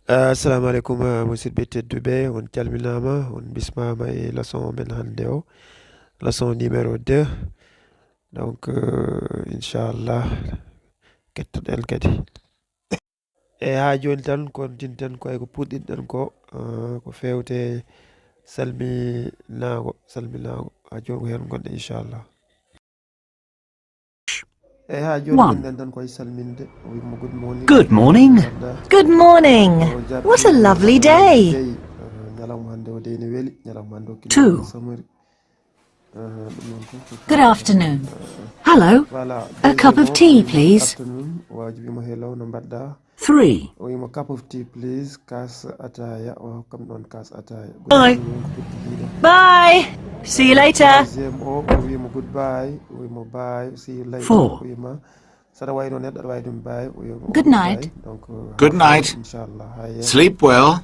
Assalamu alaikum musidɓe tedduɓe, on calminama, on bismama e leçon men hande o, leçon numéro 2. Donc inchallah kettoɗen kadi. E ha joni tan kontinten koye ko puɗɗiɗen ko ko fewte salminago ha joni ko hen gonɗe inchallah. Good morning. Good morning. What a lovely day. 2. Good afternoon. Hello. A cup of tea, please. 3. Cup of tea, please. Bye. Bye. See you later. Goodbye. Bye. See you later. 4. Good night. Good night. Sleep well.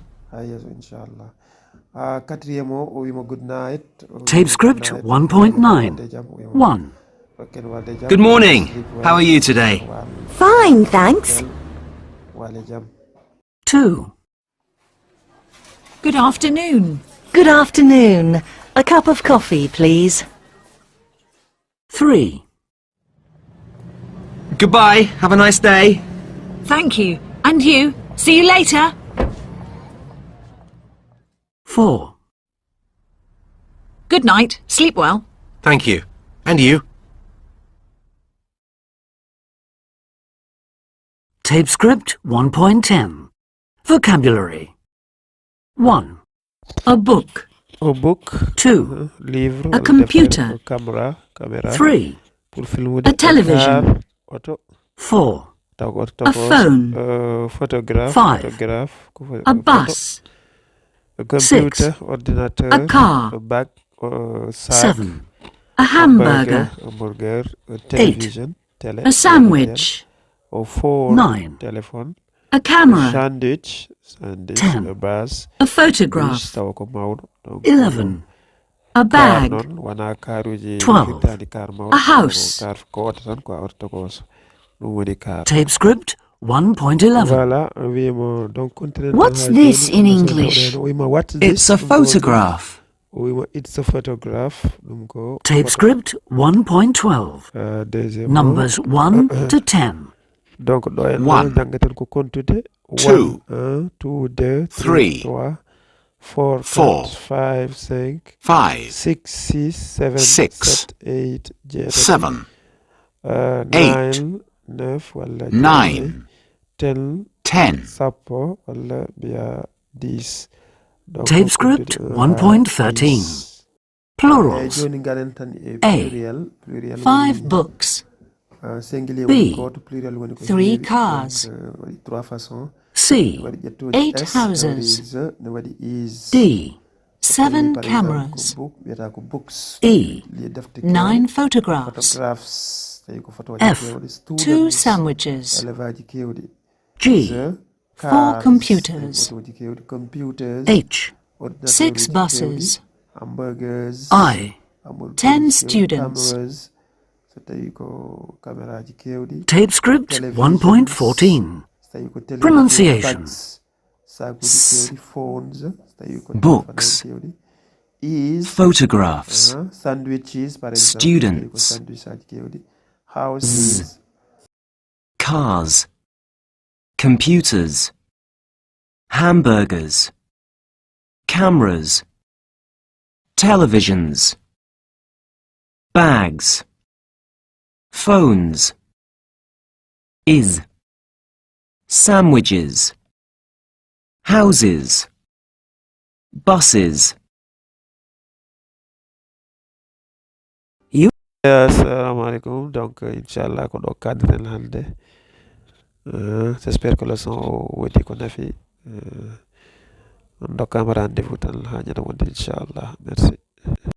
Good night. Tape script 1.9. 1. Good morning. How are you today? Fine, thanks. 2. Good afternoon. Good afternoon. A cup of coffee, please. 3. Goodbye. Have a nice day. Thank you. And you. See you later. 4. Good night. Sleep well. Thank you. And you? Tape script 1.10. Vocabulary. 1. A book. A book. 2. Livre. A computer. Camera. 3. A television. 4. A phone. Photograph. 5. A bus. A computer. 6. Ordinateur. A car. A bag. 7. A hamburger. Hamburger. A television. A sandwich. A phone. 9. Telephone. A camera. Sandwich. 10. A bus. A photograph. 11. A bag. 12. A house. Tape script 1.11. What's this in English? It's a photograph. It's a photograph. Tape script 1.12. Numbers 1 to 10. Donc, 1, 2, 3, 4, 4, 5, 6, 5, 6, 7, 6, 8, 7, 8, 9, 10, 10. Tape script 1.13. Plurals. A. 5 books. B. 3 cars. C. 8 houses. D. 7 cameras. E. 9 photographs. F. 2 sandwiches. G. 4 computers. H. 6 buses. I. 10 students. Tape script 1.14. Pronunciation. S. Books. Photographs. Students. Z. Cars. Computers. Hamburgers. Cameras. Televisions. Bags. Phones. Is. Sandwiches. Houses. Buses. Assalamu alaikum. Donc inchallah ko ɗo cadren hande. J'espère que leçon o wodi ko nafi. On dokkama rendez-vous tan ha ñande wonde inchallah. Merci.